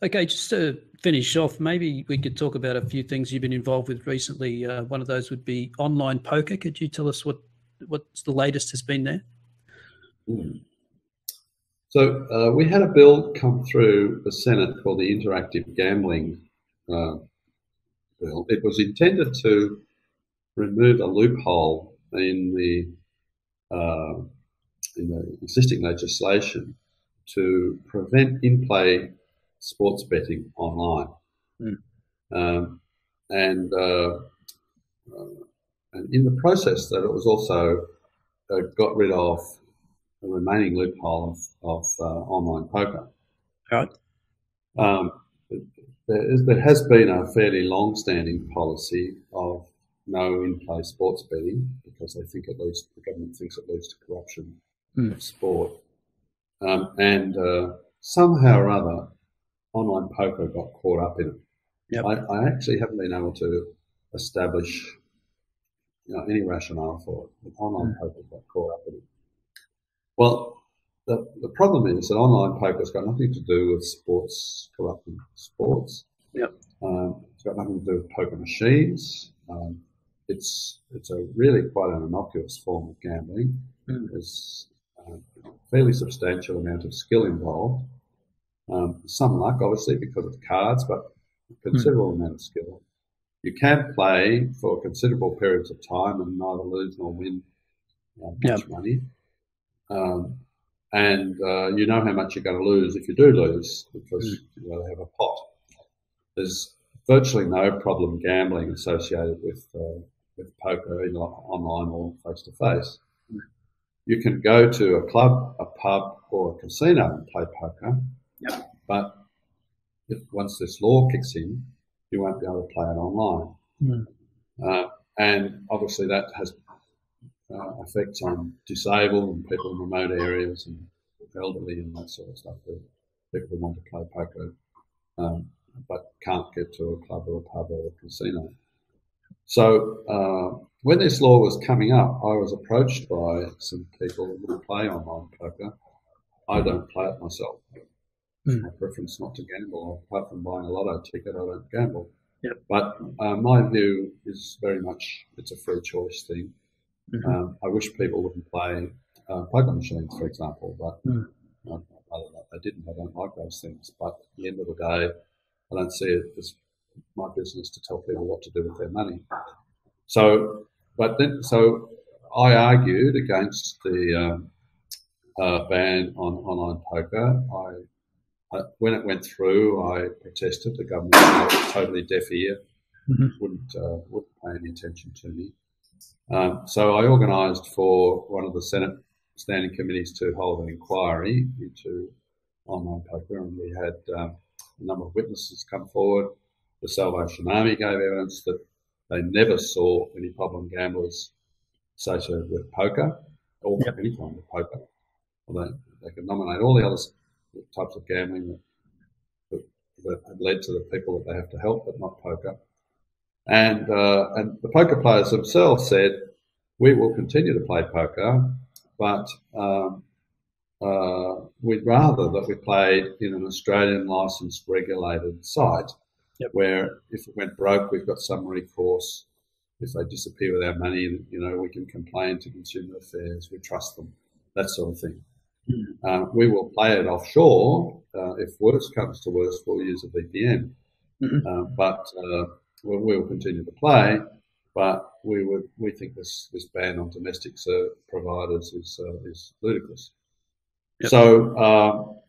Okay, just to finish off, maybe we could talk about a few things you've been involved with recently. One of those would be online poker. Could you tell us what's the latest has been there? Mm. So we had a bill come through the Senate called the Interactive Gambling uh, Bill. It was intended to remove a loophole uh, in the existing legislation to prevent in-play sports betting online. Mm. Um, and, uh, uh, and in the process, that it was also got rid of the remaining loophole of online poker. Right. Um, there has been a fairly long-standing policy of no in-play sports betting because the government thinks it leads to corruption Mm. of sport. And somehow or other, online poker got caught up in it. Yep. I actually haven't been able to establish any rationale for it. But online Mm. poker got caught up in it. Well, the problem is that online poker's got nothing to do with sports corrupting sports. Yep. It's got nothing to do with poker machines. It's a really quite an innocuous form of gambling. Mm. There's a fairly substantial amount of skill involved. Some luck, obviously, because of cards, but a Mm. considerable amount of skill. You can play for considerable periods of time and neither lose nor win Yep. much money. Um, and you know how much you're going to lose if you do lose Mm. because they have a pot. There's virtually no problem gambling associated with poker, either online or face to face. You can go to a club, a pub, or a casino and play poker, Yep. but once this law kicks in, you won't be able to play it online. Mm. And obviously that has effects on disabled and people in remote areas and elderly and that sort of stuff. People who want to play poker but can't get to a club or a pub or a casino. So when this law was coming up, I was approached by some people who would play online poker. I don't play it myself. Mm. My preference not to gamble. Apart from buying a lotto ticket, I don't gamble. Yep. But my view is very much it's a free choice thing. Mm-hmm. I wish people wouldn't play poker machines, for example, but Mm. they didn't. I don't like those things. But at the end of the day, I don't see it as my business to tell people what to do with their money. So I argued against the ban on online poker. When it went through, I protested. The government was totally deaf ear, Mm-hmm. wouldn't pay any attention to me. So I organised for one of the Senate standing committees to hold an inquiry into online poker, and we had a number of witnesses come forward. The Salvation Army gave evidence that they never saw any problem gamblers associated with poker or Yep. any kind of poker. Well, they could nominate all the other types of gambling that had led to the people that they have to help, but not poker. And the poker players themselves said, we will continue to play poker, but we'd rather that we played in an Australian licensed regulated site. Yep. Where if it went broke, we've got some recourse. If they disappear with our money, we can complain to Consumer Affairs. We trust them, that sort of thing. Mm. We will play it offshore. If worse comes to worse, we'll use a VPN. Mm-hmm. But we'll continue to play. But we think this ban on domestic providers is ludicrous. Yep.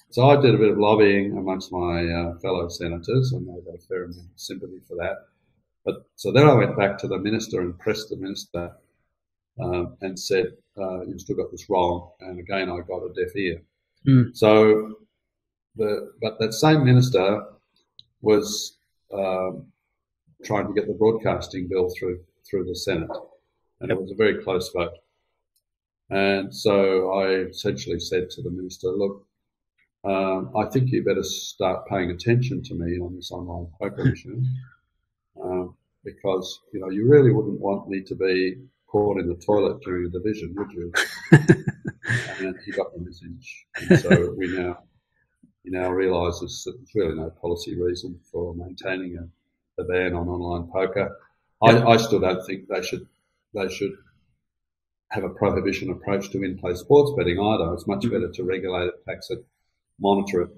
So I did a bit of lobbying amongst my fellow senators, and I got a fair amount of sympathy for that. But so then I went back to the minister and pressed the minister and said, "You've still got this wrong." And again, I got a deaf ear. Mm. So, but that same minister was trying to get the broadcasting bill through the Senate, and it was a very close vote. And so I essentially said to the minister, "Look, I think you better start paying attention to me on this online poker issue, because you really wouldn't want me to be caught in the toilet during a division, would you?" And he got the message, and so we now he now realises that there's really no policy reason for maintaining a ban on online poker. I still don't think they should have a prohibition approach to in-play sports betting either. It's much better to regulate it, tax it, monitor it,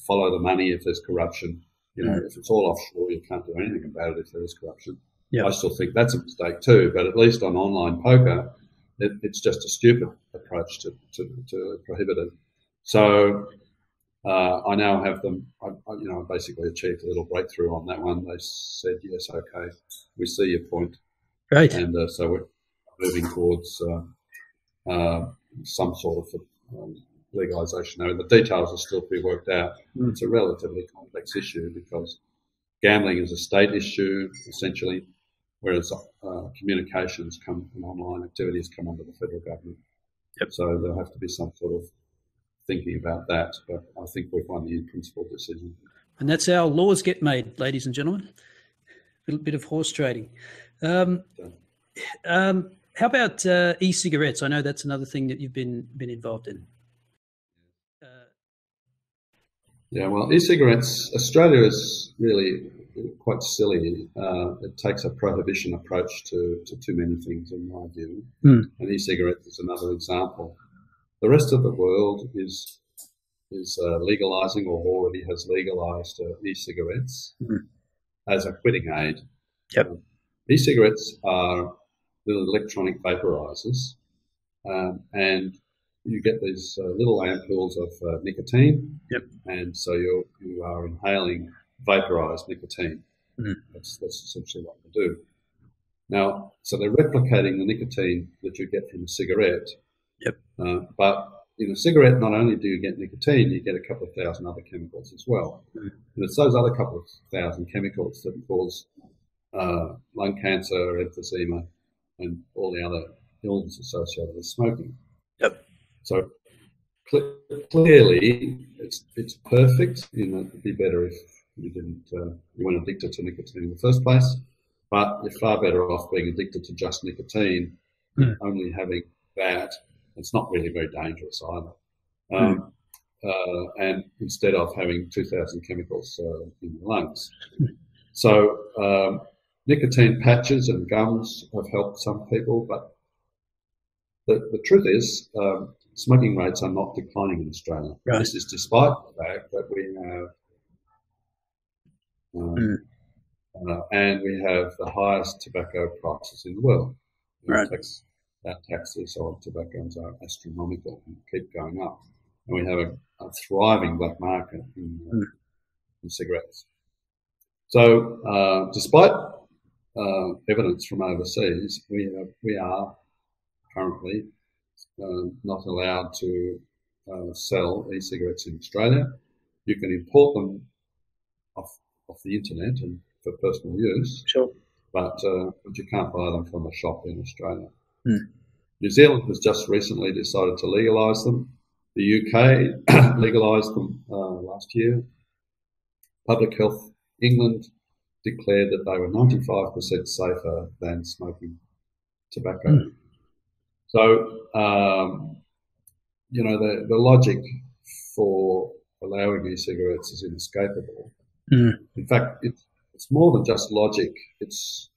follow the money if there's corruption. If it's all offshore, you can't do anything about it if there is corruption. I still think that's a mistake too, but at least on online poker, it's just a stupid approach to prohibit it. So I now have them. I basically achieved a little breakthrough on that one. They said yes, okay, we see your point. Great. And so we're moving towards some sort of legalisation. Now, the details are still to be worked out. It's a relatively complex issue because gambling is a state issue essentially, whereas communications and online activities come under the federal government. So there'll have to be some sort of thinking about that, but I think we've won the in-principle decision. And that's how laws get made, ladies and gentlemen. A little bit of horse trading. How about e-cigarettes? I know that's another thing that you've been involved in. Yeah, well, e-cigarettes, Australia is really quite silly. It takes a prohibition approach to too many things, in my view. And e-cigarettes is another example. The rest of the world is legalising or already has legalised e-cigarettes as a quitting aid. E-cigarettes are little electronic vaporisers, and you get these little ampoules of nicotine, and so you are inhaling vaporised nicotine. That's essentially what they do. Now, so they're replicating the nicotine that you get from a cigarette. But in a cigarette, not only do you get nicotine, you get a couple of thousand other chemicals as well. And it's those other couple of thousand chemicals that cause lung cancer, emphysema, and all the other illnesses associated with smoking. So clearly, it's perfect. It'd be better if you weren't addicted to nicotine in the first place. But you're far better off being addicted to just nicotine, only having that. It's not really very dangerous either. And instead of having 2,000 chemicals in your lungs. So nicotine patches and gums have helped some people, but the truth is smoking rates are not declining in Australia. This is despite the fact that we have and we have the highest tobacco prices in the world. Our taxes on tobaccos are astronomical and keep going up. And we have a thriving black market in cigarettes. So despite evidence from overseas, we are currently not allowed to sell e-cigarettes in Australia. You can import them off the internet and for personal use, but you can't buy them from a shop in Australia. New Zealand has just recently decided to legalise them. The UK legalised them last year. Public Health England declared that they were 95% safer than smoking tobacco. So, the logic for allowing e-cigarettes is inescapable. In fact, it's more than just logic. It's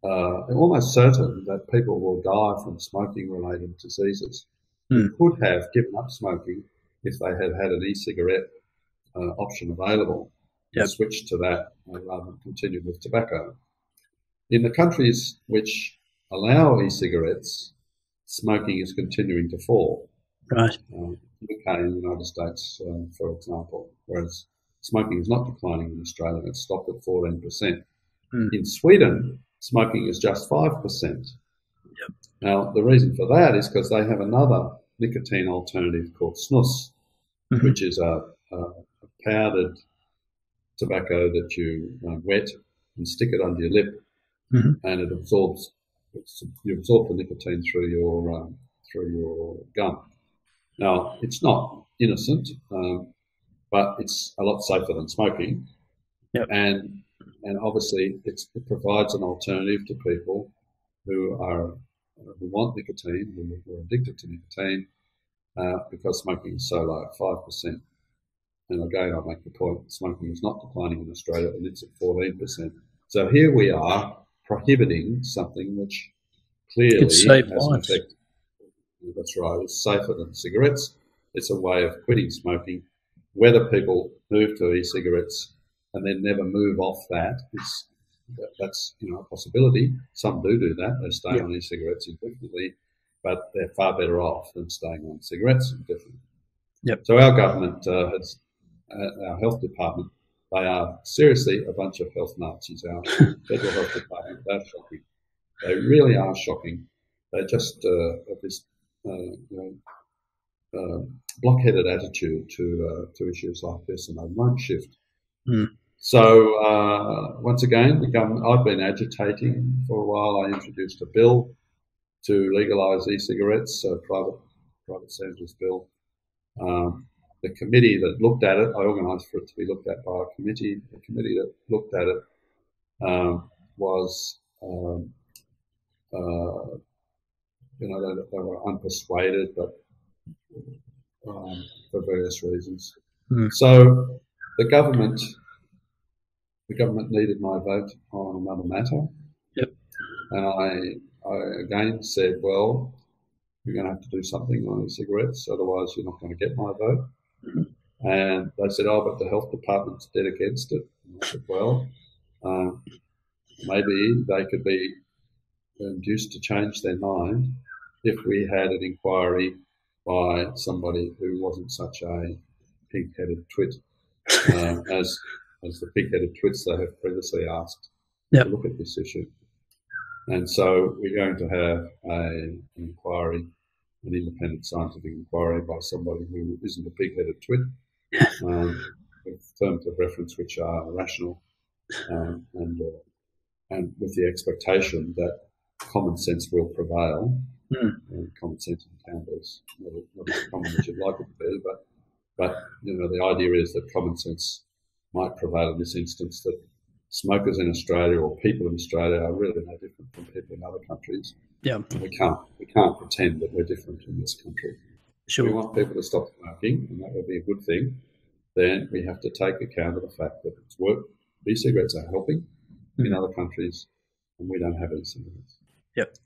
almost certain that people will die from smoking-related diseases who could have given up smoking if they had had an e-cigarette option available and switched to that rather than continue with tobacco. In the countries which allow e-cigarettes, smoking is continuing to fall. UK in the United States, for example, whereas smoking is not declining in Australia. It's stopped at 14%. In Sweden, smoking is just 5%. Now, the reason for that is because they have another nicotine alternative called snus, which is a powdered tobacco that you wet and stick it under your lip, and it absorbs. You absorb the nicotine through your gum. Now, it's not innocent, but it's a lot safer than smoking, and obviously it provides an alternative to people who want nicotine, who are addicted to nicotine, because smoking is so low, 5%. And again, I make the point that smoking is not declining in Australia, and it's at 14%. So here we are prohibiting something which clearly has an effect. That's right. It's safer than cigarettes. It's a way of quitting smoking. Whether people move to e-cigarettes and then never move off that's a possibility. Some do that. They stay on e-cigarettes indefinitely, but they're far better off than staying on cigarettes indefinitely. Yep. So our government our health department, they are seriously a bunch of health Nazis. Our federal health department, they're shocking. They really are shocking. They just have this blockheaded attitude to issues like this, and they won't shift. So once again, the government, I've been agitating for a while. I introduced a bill to legalise e-cigarettes, a private senator's bill. The committee that looked at it, I organised for it to be looked at by a committee. The committee that looked at it was, they were unpersuaded, but for various reasons. So the government needed my vote on another matter. Yep. And I again said, well, you're going to have to do something on e-cigarettes, otherwise you're not going to get my vote. And they said, oh, but the health department's dead against it. And I said, well, maybe they could be induced to change their mind if we had an inquiry by somebody who wasn't such a pig-headed twit as the pig-headed twits they have previously asked to look at this issue. And so we're going to have an inquiry, an independent scientific inquiry by somebody who isn't a pig-headed twit, with terms of reference which are rational, and with the expectation that common sense will prevail. And common sense in Canada is not as common as you'd like it to be, but the idea is that common sense might prevail in this instance, that smokers in Australia or people in Australia are really no different from people in other countries. Yeah, we can't pretend that we're different in this country. Sure. If we want people to stop smoking, and that would be a good thing, then we have to take account of the fact that e-cigarettes are helping in other countries, and we don't have e-cigarettes. Yep.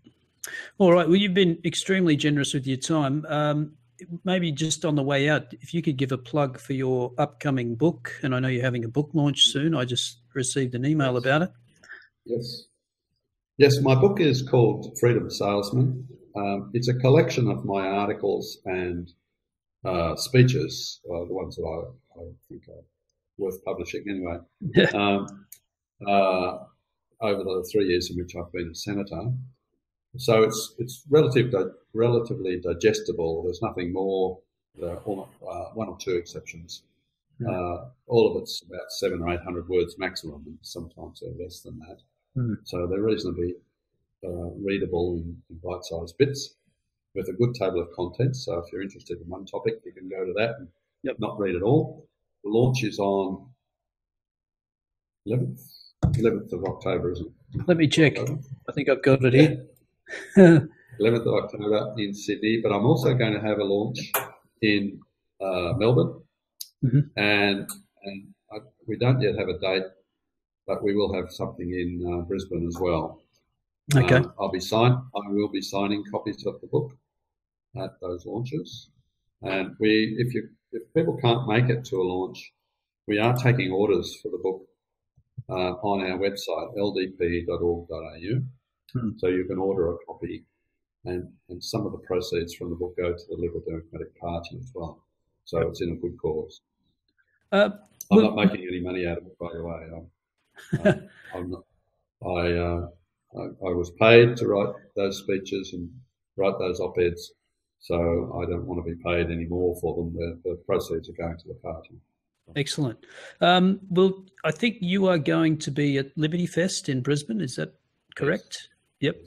All right. Well, you've been extremely generous with your time. Maybe just on the way out, if you could give a plug for your upcoming book, and I know you're having a book launch soon. I just received an email about it. Yes, my book is called Freedom Salesman. It's a collection of my articles and speeches, the ones that I think are worth publishing anyway, over the 3 years in which I've been a senator. So it's relatively digestible. There's nothing more, one or two exceptions. All of it's about 700 or 800 words maximum, and sometimes they're less than that. So they're reasonably readable in bite-sized bits with a good table of contents. So if you're interested in one topic, you can go to that and not read it all. The launch is on 11th of October, isn't it? Let me check. I think I've got it here. 11th of October in Sydney, but I'm also going to have a launch in Melbourne, and we don't yet have a date, but we will have something in Brisbane as well. Okay. I will be signing copies of the book at those launches, and if people can't make it to a launch, we are taking orders for the book on our website, ldp.org.au. So you can order a copy, and some of the proceeds from the book go to the Liberal Democratic Party as well. So it's in a good cause. I'm not making any money out of it, by the way. I'm not. I was paid to write those speeches and write those op-eds, so I don't want to be paid any more for them. The proceeds are going to the party. Excellent. Well, I think you are going to be at Liberty Fest in Brisbane. Is that correct? Yes. Yep.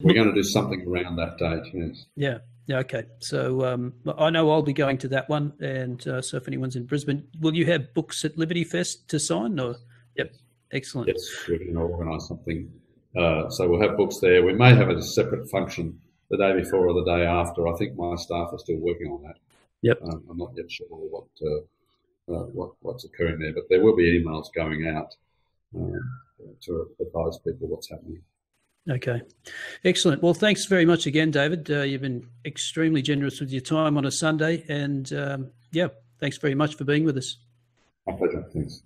We're going to do something around that date, yes. Yeah. Okay. So I know I'll be going to that one, and so if anyone's in Brisbane, will you have books at Liberty Fest to sign? Or yep. Excellent. Yes, we're going to organise something. So we'll have books there. We may have a separate function the day before or the day after. I think my staff are still working on that. Yep. I'm not yet sure what's occurring there. But there will be emails going out to advise people what's happening. Okay, excellent. Well, thanks very much again, David. You've been extremely generous with your time on a Sunday, and yeah, thanks very much for being with us. My pleasure. Thanks.